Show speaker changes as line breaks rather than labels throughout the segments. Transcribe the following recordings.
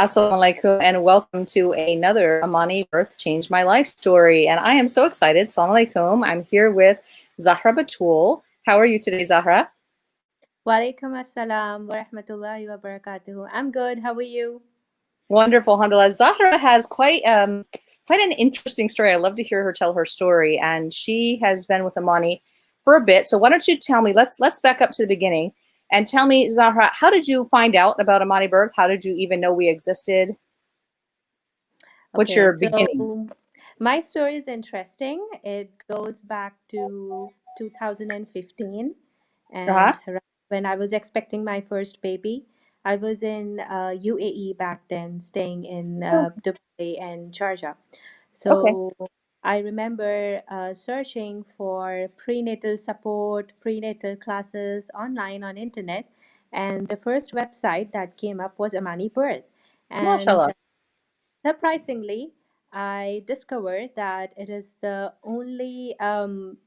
Assalamu alaikum and welcome to another Amani Birth Changed My Life story. And I am so excited. Assalamu alaikum. I'm here with Zahra Batul. How are you today, Zahra?
Walaikum assalam wa rahmatullahi wa barakatuhu. I'm good. How are you?
Wonderful, alhamdulillah. Zahra has quite an interesting story. I love to hear her tell her story. And she has been with Amani for a bit. So why don't you tell me, let's back up to the beginning and tell me, Zahra, how did you find out about Amani Birth? How did you even know we existed? What's
Okay,
your beginning?
so my story is interesting. It goes back to 2015,
Uh-huh.
and when I was expecting my first baby, I was in UAE back then, staying in Dubai and Sharjah.
Okay.
So I remember searching for prenatal support, prenatal classes online on internet, and the first website that came up was Amani Birth. And
MashaAllah.
surprisingly, I discovered that it is the only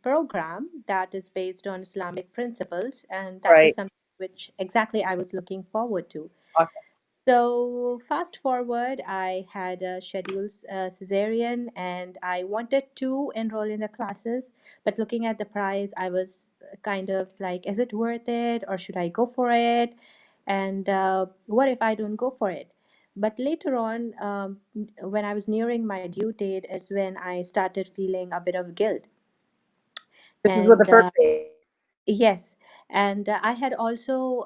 program that is based on Islamic principles, and that was
Right.
something which exactly I was looking forward to.
Awesome.
So, fast forward, I had a scheduled cesarean and I wanted to enroll in the classes, but looking at the price, I was kind of like, is it worth it or should I go for it? And what if I don't go for it? But later on, when I was nearing my due date, is when I started feeling a bit of guilt.
This is with the
And
first baby.
yes, and I had also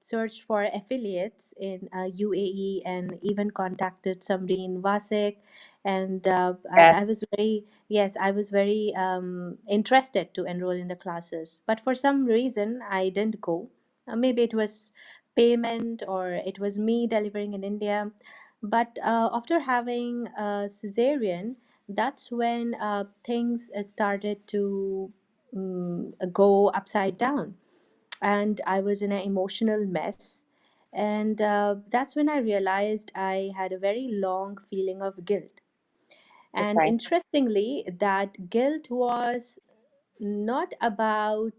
searched for affiliates in UAE and even contacted somebody in Vasek. And I
Yes.
was I was very interested to enroll in the classes. But for some reason, I didn't go. Maybe it was payment or it was me delivering in India. But after having a cesarean, that's when things started to go upside down, and I was in an emotional mess. And that's when I realized I had a very long feeling of guilt. And
Okay.
interestingly, that guilt was not about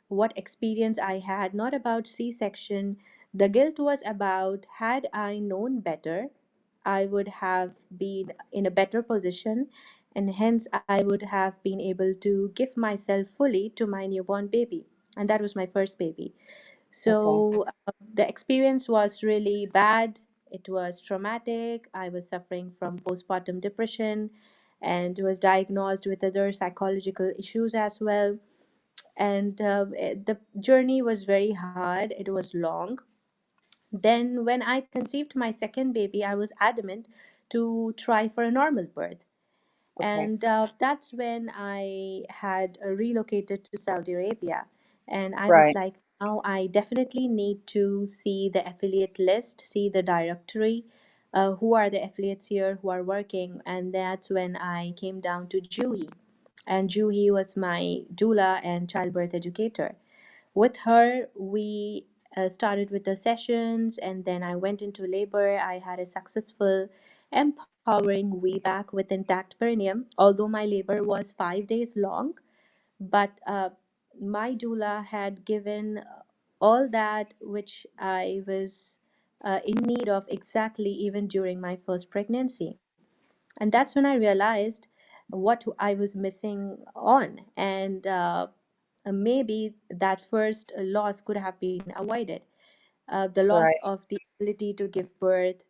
what experience I had, not about C-section. The guilt was about, had I known better, I would have been in a better position, and hence I would have been able to give myself fully to my newborn baby. And that was my first baby.
Okay.
So the experience was really bad. It was traumatic. I was suffering from postpartum depression and was diagnosed with other psychological issues as well. And the journey was very hard, it was long. Then, when I conceived my second baby, I was adamant to try for a normal birth.
Okay.
And that's when I had relocated to Saudi Arabia. And I was
Right.
like, now I definitely need to see the affiliate list, see the directory, who are the affiliates here who are working. And that's when I came down to Juhi. And Juhi was my doula and childbirth educator. With her, we started with the sessions, and then I went into labor. I had a successful, empowering VBAC with intact perineum, although my labor was 5 days long. But my doula had given all that which I was in need of exactly even during my first pregnancy. And that's when I realized what I was missing on. And maybe that first loss could have been avoided. The loss
Right.
of the ability to give birth,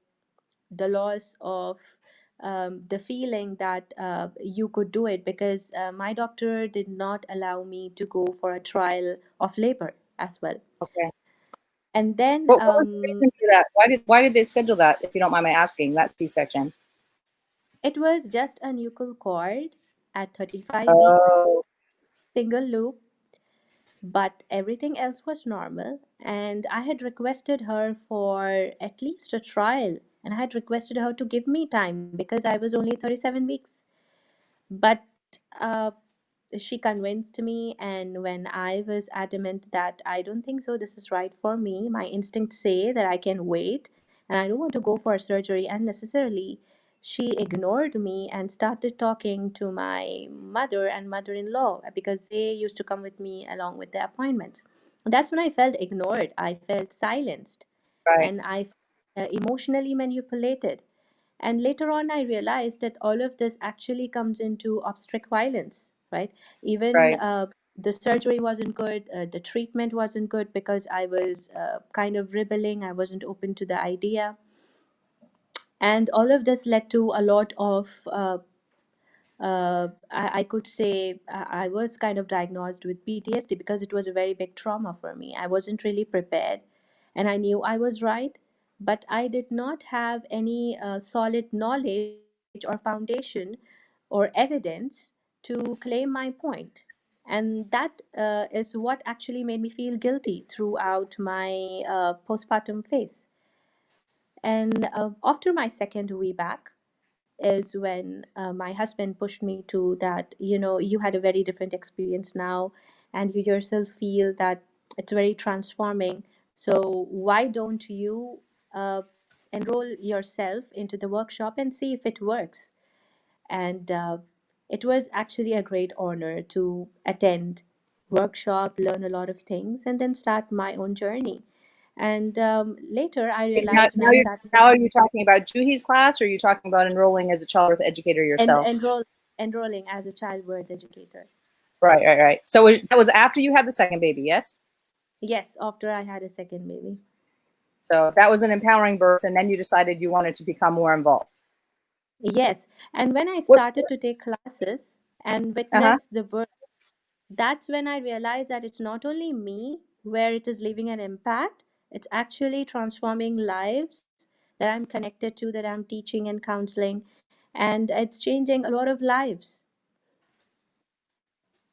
the loss of the feeling that you could do it, because my doctor did not allow me to go for a trial of labor as well.
Okay.
And then
What was the reason for that? Why did they schedule that, if you don't mind my asking, that C-section?
it was just a nuchal cord at 35 weeks,
Oh,
single loop, but everything else was normal. And I had requested her for at least a trial, and I had requested her to give me time because I was only 37 weeks. But she convinced me, and when I was adamant that I don't think so, this is right for me, my instincts say that I can wait and I don't want to go for surgery unnecessarily, she ignored me and started talking to my mother and mother-in-law, because they used to come with me along with the appointments. And that's when I felt ignored, I felt silenced,
right.
and I felt emotionally manipulated. And later on, I realized that all of this actually comes into obstetric violence, right? Even
Right.
the surgery wasn't good, the treatment wasn't good because I was kind of rebelling, I wasn't open to the idea. And all of this led to a lot of I could say I was kind of diagnosed with PTSD because it was a very big trauma for me. I wasn't really prepared, and I knew I was right, but I did not have any solid knowledge or foundation or evidence to claim my point. And that is what actually made me feel guilty throughout my postpartum phase. And after my second VBAC, is when my husband pushed me to that, you had a very different experience now, and you yourself feel that it's very transforming. So why don't you uh, enroll yourself into the workshop and see if it works? And it was actually a great honor to attend workshop, learn a lot of things, and then start my own journey. And later I
Now,
realized when
now
I
you're
started
now are you talking about Juhi's class, or are you talking about enrolling as a childbirth educator
en-
yourself?
enroll enrolling as a childbirth educator.
Right, right, right. So that was after you had the second baby, yes?
Yes, after I had a second baby.
So that was an empowering birth, and then you decided you wanted to become more involved.
Yes, and when I
What?
started to take classes and
Uh-huh.
witness the birth, that's when I realized that it's not only me where it is leaving an impact, it's actually transforming lives that I'm connected to, that I'm teaching and counseling, and it's changing a lot of lives.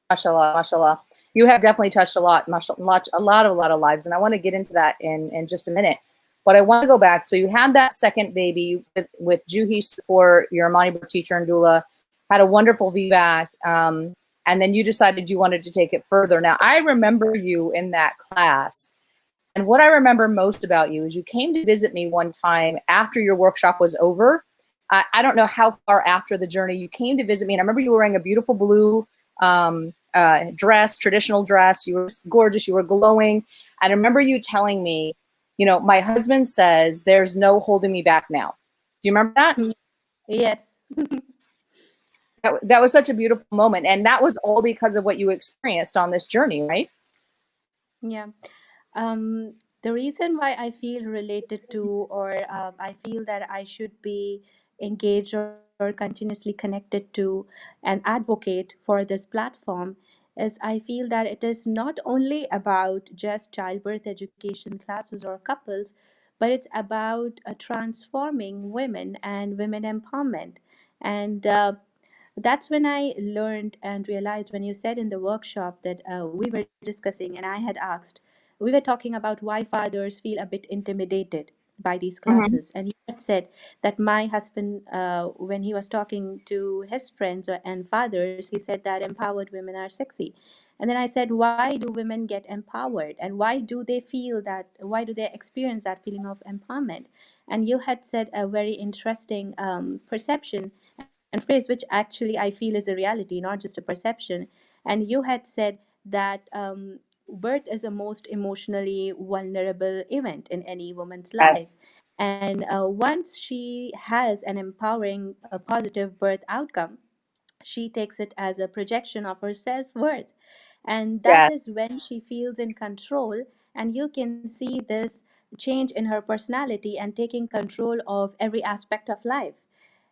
Mashallah, mashallah. You have definitely touched a lot, mashallah, a lot of lives, and I want to get into that in just a minute. But I want to go back. So you had that second baby with Juhi's support, your Amani birth teacher and doula, had a wonderful VBAC, and then you decided you wanted to take it further. Now I remember you in that class, and what I remember most about you is you came to visit me one time after your workshop was over. I don't know how far after the journey you came to visit me, and I remember you wearing a beautiful blue dress, traditional dress. You were gorgeous. You were glowing. And I remember you telling me, my husband says there's no holding me back now. Do you remember that?
Yes.
That was such a beautiful moment. And that was all because of what you experienced on this journey, right?
Yeah. The reason why I feel related to, or I feel that I should be engaged or continuously connected to and advocate for this platform is I feel that it is not only about just childbirth education classes or couples, but it's about transforming women and women empowerment. And that's when I learned and realized when you said in the workshop that we were discussing, and I had asked, we were talking about why fathers feel a bit intimidated by these
Mm-hmm.
classes. And you had said that my husband, when he was talking to his friends and fathers, he said that empowered women are sexy. And then I said, why do women get empowered? And why do they feel that, why do they experience that feeling of empowerment? And you had said a very interesting perception and phrase, which actually I feel is a reality, not just a perception. And you had said that birth is the most emotionally vulnerable event in any woman's life.
Yes.
And once she has an empowering, a positive birth outcome, she takes it as a projection of her self worth. And that
Yes.
is when she feels in control. And you can see this change in her personality and taking control of every aspect of life.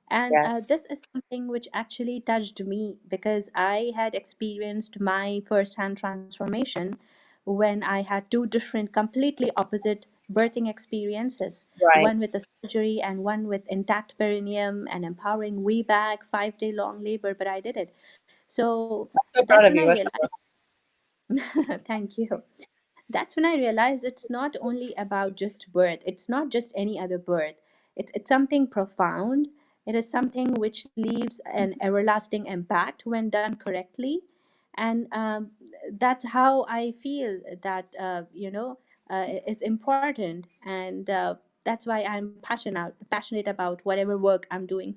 And
Yes.
this is something which actually touched me because I had experienced my first-hand transformation when I had two different, completely opposite birthing experiences.
Right.
One with a surgery and one with intact perineum and empowering VBAC, 5 day long labor, but I did it. So
I'm so
that's
proud
when
of
I
you,
realized,
mashallah.
thank you. That's when I realized it's not only about just birth. It's not just any other birth. It's something profound. It is something which leaves an everlasting impact when done correctly. And that's how I feel that, it's important. And that's why I'm passionate about whatever work I'm doing.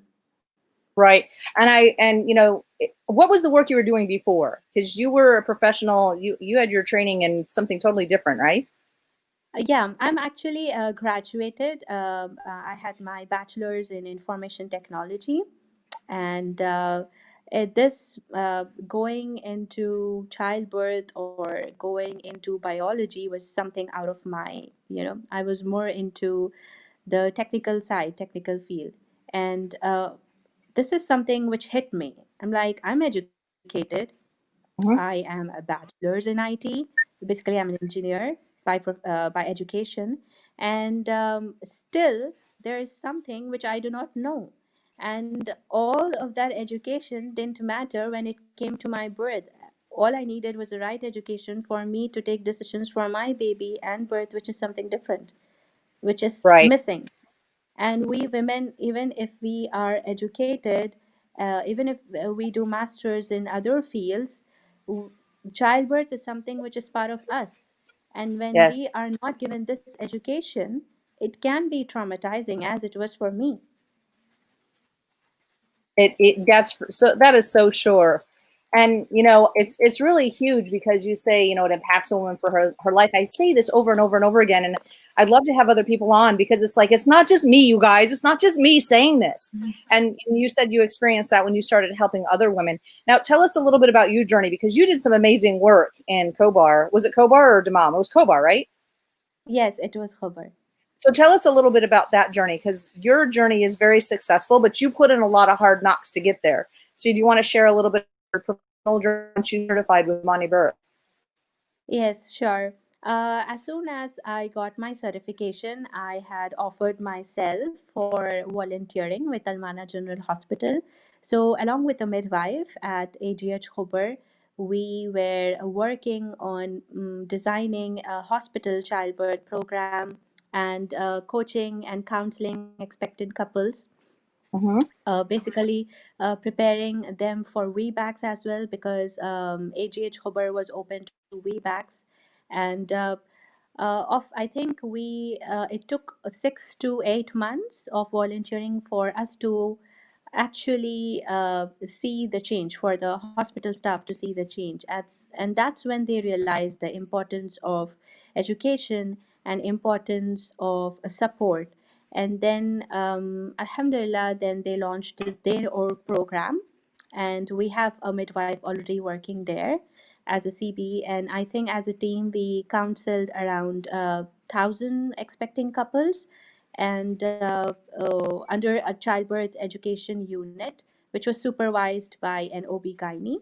Right. And what was the work you were doing before? Because you were a professional, you had your training in something totally different, right?
Yeah, I'm actually graduated. I had my bachelor's in information technology, and this going into childbirth or going into biology was something out of my, I was more into the technical side, technical field. And this is something which hit me. I'm like, I'm educated. I
Mhm.
am a bachelor's in IT. Basically, I'm an engineer by education, and still there is something which I do not know. And all of that education didn't matter when it came to my birth. All I needed was the right education for me to take decisions for my baby and birth, which is something different, which is
Right.
missing. And we women, even if we are educated, even if we do masters in other fields, w- childbirth is something which is part of us. And when
Yes.
we are not given this education, it can be traumatizing, as it was for me.
It that's so that is so sure. And you know, it's really huge because you say, you know, it impacts a woman for her life. I say this over and over and over again, and I'd love to have other people on because it's like it's not just me, you guys. It's not just me saying this. And you said you experienced that when you started helping other women. Now tell us a little bit about your journey because you did some amazing work in Kobar. Was it Kobar or Dammam? It was Kobar, right?
Yes, it was Khabar.
So tell us a little bit about that journey because your journey is very successful, but you put in a lot of hard knocks to get there. So do you want to share a little bit of your professional journey once you certified with Monty Burr?
Yes, sure. As soon as I got my certification, I had offered myself for volunteering with Almana General Hospital. So, along with a midwife at AGH Khobar, we were working on designing a hospital childbirth program and coaching and counseling expectant couples,
Mm-hmm.
basically preparing them for VBACs as well, because AGH Khobar was open to VBACs. And I think it took 6 to 8 months of volunteering for us to actually see the change, for the hospital staff to see the change. And that's when they realized the importance of education and importance of support. And then alhamdulillah, then they launched their own program, and we have a midwife already working there as a CB. And I think as a team we counseled around 1,000 expecting couples, and under a childbirth education unit, which was supervised by an OB-GYN.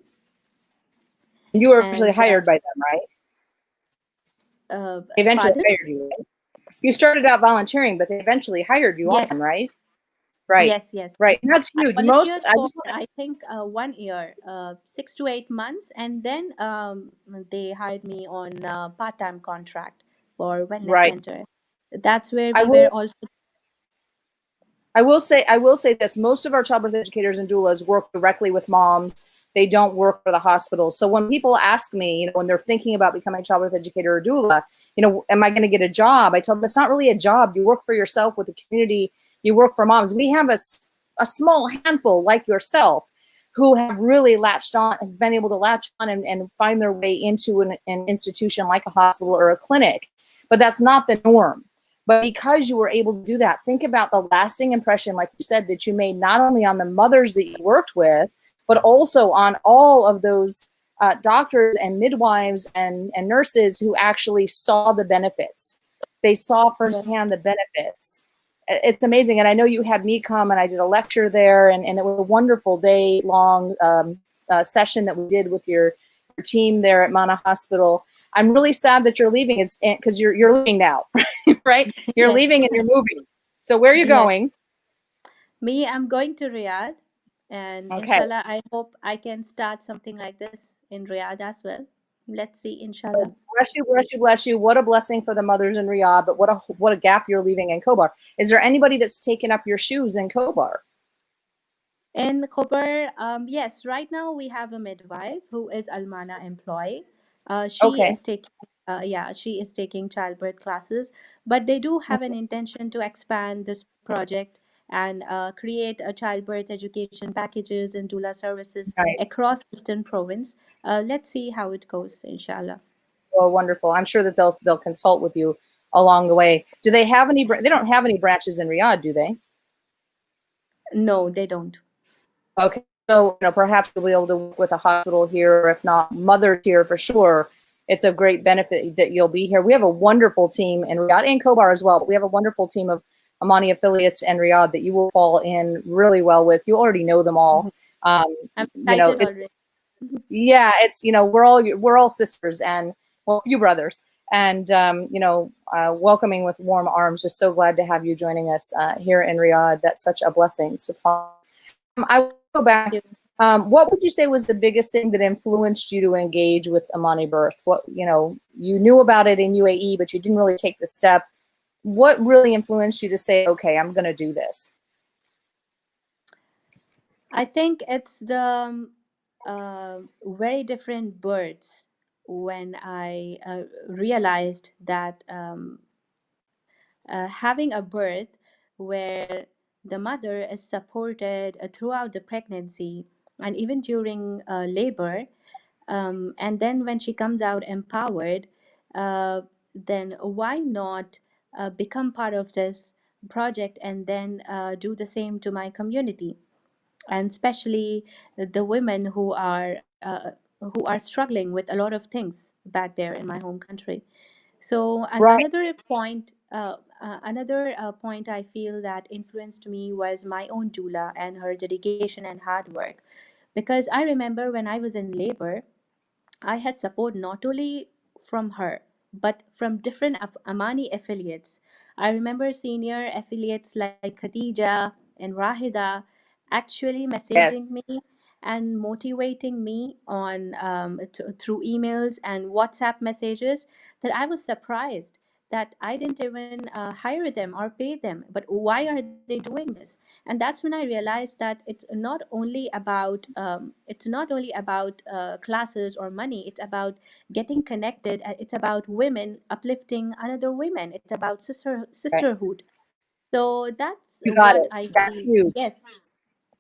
You were actually
And
hired by them, right? They eventually
pardon?
hired you. Right? You started out volunteering, but they eventually hired you
Yes,
on, right? Right.
yes, yes.
Right. And that's
I
huge. Most,
volunteered
I
for
just want
I think 1 year, 6 to 8 months, and then they hired me on a part-time contract for
to,
wellness
right.
center. That's where
I
we were
will
also.
I will say this. Most of our childbirth educators and doulas work directly with moms. They don't work for the hospitals. So when people ask me, you know, when they're thinking about becoming a childbirth educator or doula, you know, am I going to get a job? I tell them it's not really a job. You work for yourself with the community. You work for moms. We have a small handful like yourself who have really latched on and been able to latch on and find their way into an institution like a hospital or a clinic. But that's not the norm. But because you were able to do that, think about the lasting impression, like you said, that you made not only on the mothers that you worked with, but also on all of those doctors and midwives and nurses who actually saw the benefits. They saw
Yes,
firsthand the benefits. It's amazing. And I know you had me come and I did a lecture there, and it was a wonderful day long session that we did with your team there at Mana Hospital. I'm really sad that you're leaving, is because you're leaving now, right? You're
yes,
leaving and you're moving. So where are you
yes.
going?
Me, I'm going to Riyadh, and
Okay.
inshallah, I hope I can start something like this in Riyadh as well. Let's see,
So
inshallah.
bless you, bless you, bless you. What a blessing for the mothers in Riyadh, but what a gap you're leaving in Kobar. Is there anybody that's taken up your shoes in Kobar?
In Khobar, yes, right now we have a midwife who is Almana employee. She
Okay.
is taking, yeah, she is taking childbirth classes, but they do have an intention to expand this project and create a childbirth education packages and doula services
Nice.
across Eastern Province. Let's see how it goes, inshallah.
Well, wonderful. I'm sure that they'll consult with you along the way. Do they have any, they don't have any branches in Riyadh, do they?
No, they don't.
Okay, so perhaps you'll be able to work with a hospital here, or if not, Mother's here for sure. It's a great benefit that you'll be here. We have a wonderful team in Riyadh and Khobar as well, but we have a wonderful team of Amani affiliates in Riyadh that you will fall in really well with. You already know them all.
I'm excited already.
Yeah, it's we're all sisters and well, a few brothers, and welcoming with warm arms. Just so glad to have you joining us here in Riyadh. That's such a blessing. So I will go back. What would you say was the biggest thing that influenced you to engage with Amani Birth? What you knew about it in UAE, but you didn't really take the step. What really influenced you to say, okay, I'm going to do this?
I think it's the very different births when I realized that having a birth where the mother is supported throughout the pregnancy and even during labor, and then when she comes out empowered, then why not become part of this project and then do the same to my community, and especially the women who are struggling with a lot of things back there in my home country. So
Right.
another point I feel that influenced me was my own doula and her dedication and hard work, because I remember when I was in labor, I had support not only from her, but from different Amani affiliates. I remember senior affiliates like Khadija and Rahida actually
Yes.
messaging me and motivating me on through emails and WhatsApp messages, that I was surprised that I didn't even hire them or pay them. But why are they doing this? And that's when I realized that it's not only about classes or money. It's about getting connected. It's about women uplifting another women. It's about
Right.
sisterhood. So that's
You got
what
it.
I
That's
feel.
huge.
Yes.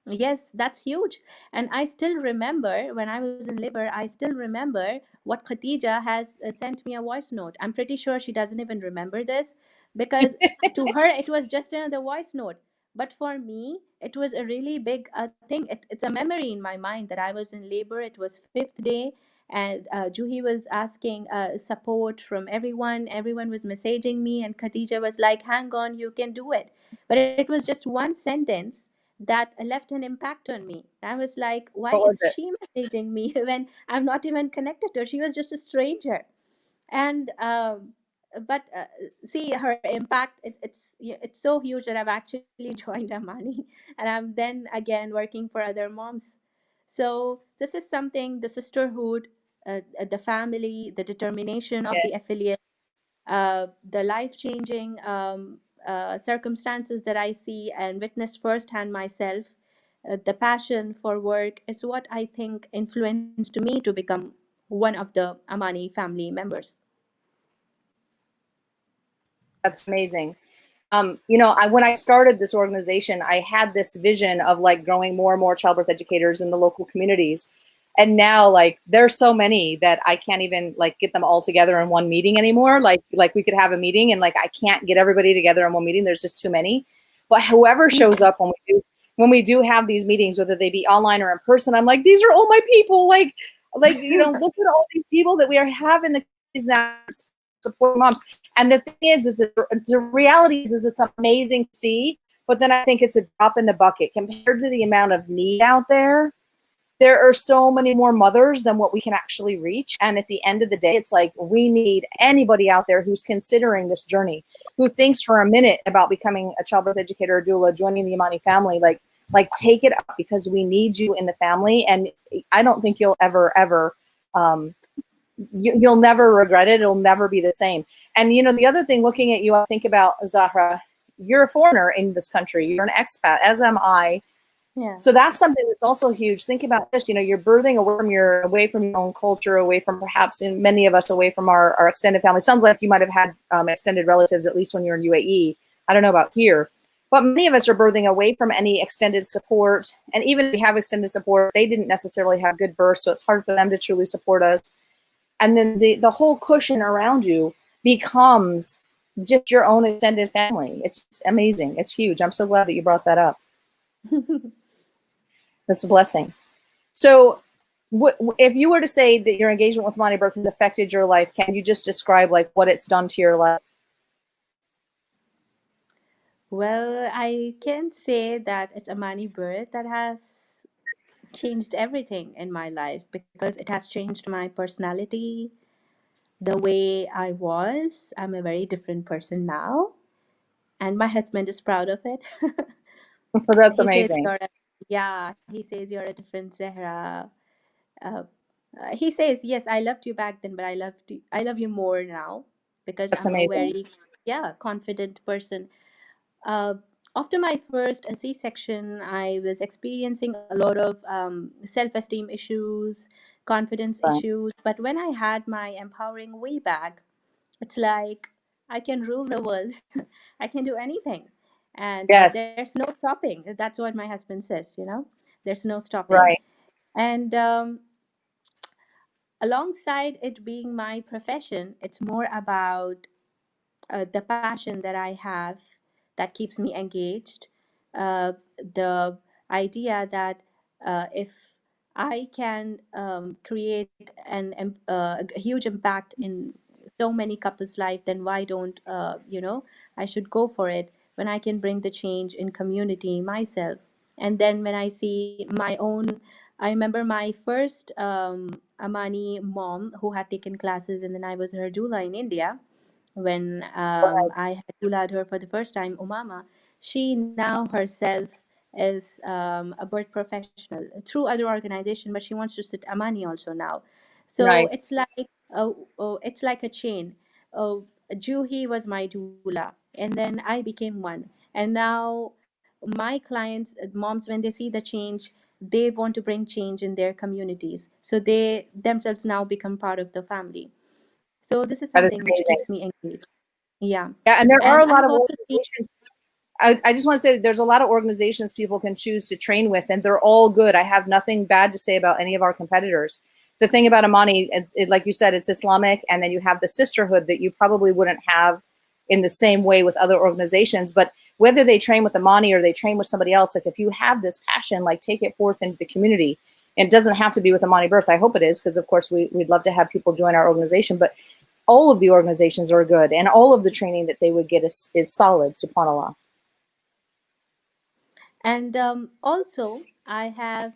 Yes, that's huge. And I still remember when I was in labor, I still remember what Khatija has sent me a voice note. I'm pretty sure she doesn't even remember this, because to her it was just another voice note. But for me, it was a really big thing. It's a memory in my mind that I was in labor. It was fifth day, and Juhi was asking support from everyone. Everyone was messaging me, and Khatija was like, "Hang on, you can do it." But it was just one sentence that left an impact on me. I was like, why
What was
is
it?
she messaging me when I'm not even connected to her? She was just a stranger. And but see her impact. It's so huge that I've actually joined Amani, and I'm then again working for other moms. So this is something, the sisterhood, the family, the determination of the
Yes.
affiliate, the life changing circumstances that I see and witness firsthand myself, the passion for work is what I think influenced me to become one of the Amani family members.
That's amazing. When I started this organization, I had this vision of like growing more and more childbirth educators in the local communities. And now like there's so many that I can't even like get them all together in one meeting anymore. Like we could have a meeting and like I can't get everybody together in one meeting. There's just too many. But whoever shows up when we do have these meetings, whether they be online or in person, I'm like, these are all my people. Look at all these people that we are having these now support moms. And the thing is the reality is it's amazing to see, but then I think it's a drop in the bucket compared to the amount of need out there. There are so many more mothers than what we can actually reach. And at the end of the day, it's like we need anybody out there who's considering this journey, who thinks for a minute about becoming a childbirth educator or doula, joining the Amani family, like take it up, because we need you in the family. And I don't think you'll ever you'll never regret it. It'll never be the same. And the other thing, looking at you, I think about Zahra. You're a foreigner in this country. You're an expat, as am I.
Yeah.
So that's something that's also huge. Think about this. You're birthing away from your own culture, away from perhaps, in many of us, away from our extended family. Sounds like you might have had extended relatives, at least when you're in UAE. I don't know about here. But many of us are birthing away from any extended support. And even if we have extended support, they didn't necessarily have good births. So it's hard for them to truly support us. And then the whole cushion around you becomes just your own extended family. It's amazing. It's huge. I'm so glad that you brought that up. That's a blessing. So if you were to say that your engagement with Amani Birth has affected your life, can you just describe like what it's done to your life?
Well, I can say that it's Amani Birth that has changed everything in my life because it has changed my personality, the way I was. I'm a very different person now, and my husband is proud of it.
That's
He says
amazing.
you're a, yeah, he says you're a different Zehra. Uh, he says, yes, I loved you back then, but I love you more now because
That's
I'm a
amazing.
very, yeah, confident person. Uh, After my first C-section, I was experiencing a lot of self-esteem issues, confidence
Right.
issues. But when I had my empowering way back, it's like I can rule the world. I can do anything, and
Yes.
there's no stopping. That's what my husband says. There's no stopping.
Right.
And alongside it being my profession, it's more about the passion that I have that keeps me engaged. The idea that if I can create a huge impact in so many couples' life, then why don't I should go for it when I can bring the change in community myself. And then when I see my own, I remember my first Amani mom who had taken classes, and then I was her doula in India when
Right.
I had Dulad her for the first time, Umama. She now herself is a birth professional through other organization, but she wants to sit Amani also now. So
Nice.
it's like a chain. Uh, Juhi was my doula, and then I became one, and now my clients, moms, when they see the change, they want to bring change in their communities. So they themselves now become part of the family. So this is
That is
something which
amazing.
keeps me engaged. Yeah.
Yeah, and there are
And
a
I
lot
have
of
also seen,
organizations. I just want to say that there's a lot of organizations people can choose to train with, and they're all good. I have nothing bad to say about any of our competitors. The thing about Amani, like you said, it's Islamic, and then you have the sisterhood that you probably wouldn't have in the same way with other organizations. But whether they train with Amani or they train with somebody else, like if you have this passion, like take it forth into the community. And it doesn't have to be with Amani Birth. I hope it is, because of course we'd love to have people join our organization. But all of the organizations are good, and all of the training that they would get is solid, subhanAllah.
and also I have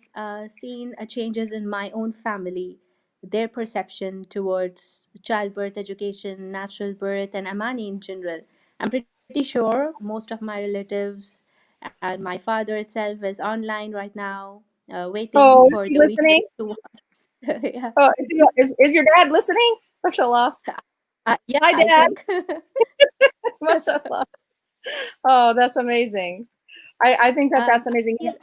seen changes in my own family, their perception towards childbirth education, natural birth, and Amani in general. I'm pretty sure most of my relatives and my father itself is online right now, waiting
Oh, is
for
he
the video
listening?
to. Yeah.
Oh, is your dad listening? MashaAllah.
Yeah,
Hi,
I
Dad.
think.
MashaAllah. Oh, that's amazing. I think that
I
that's amazing.
feel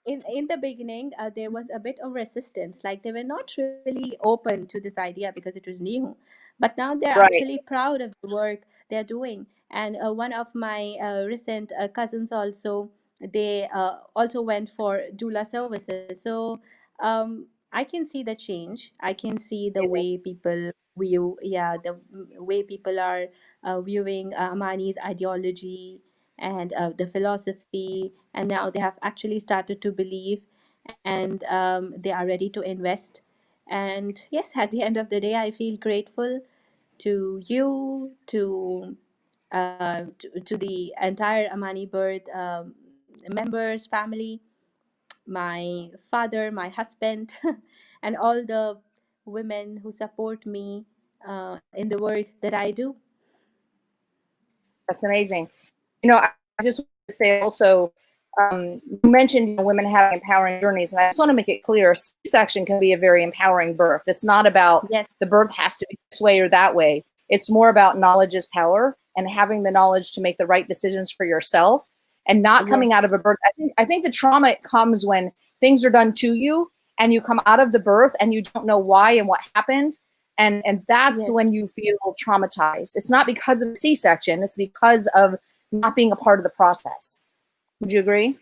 in the beginning there was a bit of resistance, like they were not really open to this idea because it was new, but now they're
Right.
actually proud of the work they're doing. And one of my recent cousins also, they also went for doula services. So I can see the change. I can see the
Amazing.
way people view, yeah, the way people are viewing Amani's ideology and the philosophy, and now they have actually started to believe, and they are ready to invest. And yes, at the end of the day, I feel grateful to you, to the entire Amani Bird members, family, my father, my husband, and all the women who support me in the work that I do.
That's amazing. I just want to say also, you mentioned women having empowering journeys, and I just want to make it clear: C-section can be a very empowering birth. It's not about
Yes,
the birth has to be this way or that way. It's more about knowledge is power and having the knowledge to make the right decisions for yourself and not
yes,
coming out of a birth. I think the trauma comes when things are done to you and you come out of the birth and you don't know why and what happened. And that's
yes,
when you feel traumatized. It's not because of C-section, it's because of not being a part of the process. Would you agree?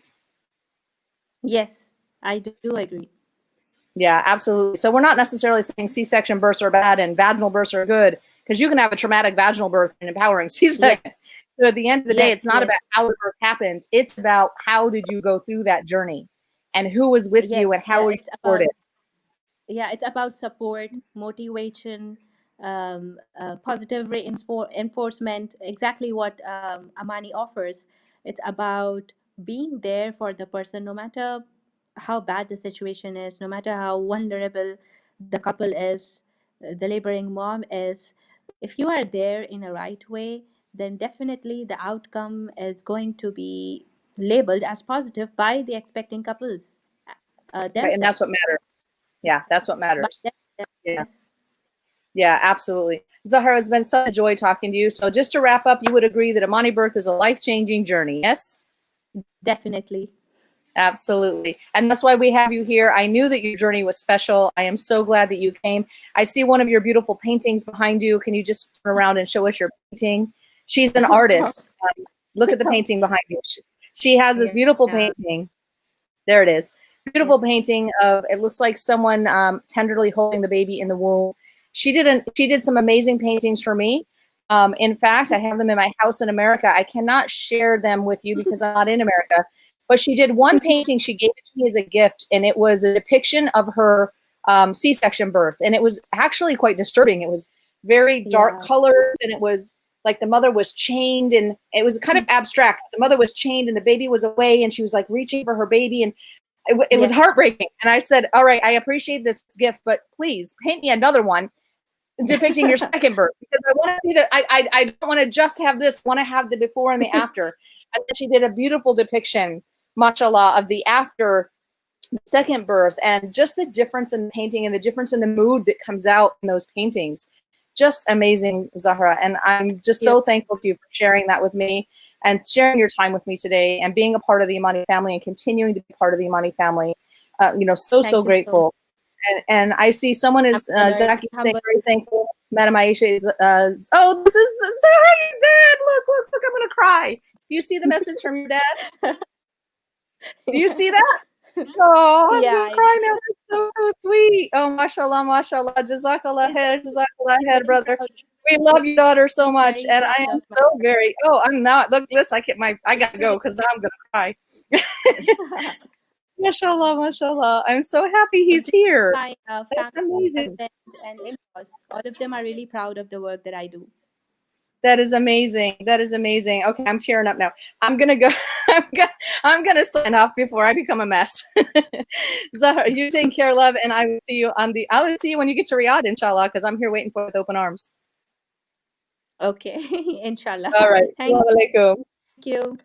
yes, I do agree.
Yeah, absolutely. So we're not necessarily saying C-section births are bad and vaginal births are good, because you can have a traumatic vaginal birth and empowering C-section. So at the end of the day, it's not about how the birth happened. It's about how did you go through that journey and who was with you and how were you supported.
It's about support, motivation, positive reinforcement, exactly what Amani offers. It's about being there for the person, no matter how bad the situation is, no matter how vulnerable the couple is, the laboring mom is. If you are there in a right way, then definitely the outcome is going to be labeled as positive by the expecting couples
Right, and that's
themselves.
what matters. Yeah, that's what matters. Yeah.
Yes.
Yeah, absolutely. Zahra, it's been such a joy talking to you. So just to wrap up, you would agree that Amani birth is a life-changing journey, yes?
Definitely.
Absolutely. And that's why we have you here. I knew that your journey was special. I am so glad that you came. I see one of your beautiful paintings behind you. Can you just turn around and show us your painting? She's an artist. Look at the painting behind you. She has this beautiful painting. There it is. Beautiful painting of, it looks like someone tenderly holding the baby in the womb. She did some amazing paintings for me. In fact, I have them in my house in America. I cannot share them with you because I'm not in America. But she did one painting, she gave it to me as a gift, and it was a depiction of her C-section birth. And it was actually quite disturbing. It was very dark colors, and it was like the mother was chained, and it was kind of abstract. The mother was chained, and the baby was away, and she was like reaching for her baby, and it was heartbreaking. And I said, all right, I appreciate this gift, but please paint me another one depicting your second birth, because I want to see that. I don't want to just have this. I want to have the before and the after. And then she did a beautiful depiction, mashallah, of the after the second birth, and just the difference in the painting and the difference in the mood that comes out in those paintings. Just amazing, Zahra. And I'm just so thankful to you for sharing that with me and sharing your time with me today and being a part of the Imani family and continuing to be part of the Imani family. So grateful. And I see someone is Zaki saying very thankful. Madam Aisha is oh, this is your dad. Look, I'm gonna cry. Do you see the message from your dad? Do you see that? Oh, I'm gonna cry now. That's so sweet. Oh, mashallah, mashallah. Jazakallah khair, brother. We love your daughter so much, and I am so very. Oh, I'm not. Look, this. I gotta go because now I'm gonna cry. Mashallah, mashallah. I'm so happy he's here. That's amazing.
And in-laws, all of them are really proud of the work that I do.
That is amazing. That is amazing. Okay, I'm tearing up now. I'm gonna go. I'm gonna sign off before I become a mess. Zahra, you take care, love, and I will see you I will see you when you get to Riyadh, inshallah, because I'm here waiting for it with open arms.
Okay, inshallah.
All right. Assalamu alaikum.
Thank you.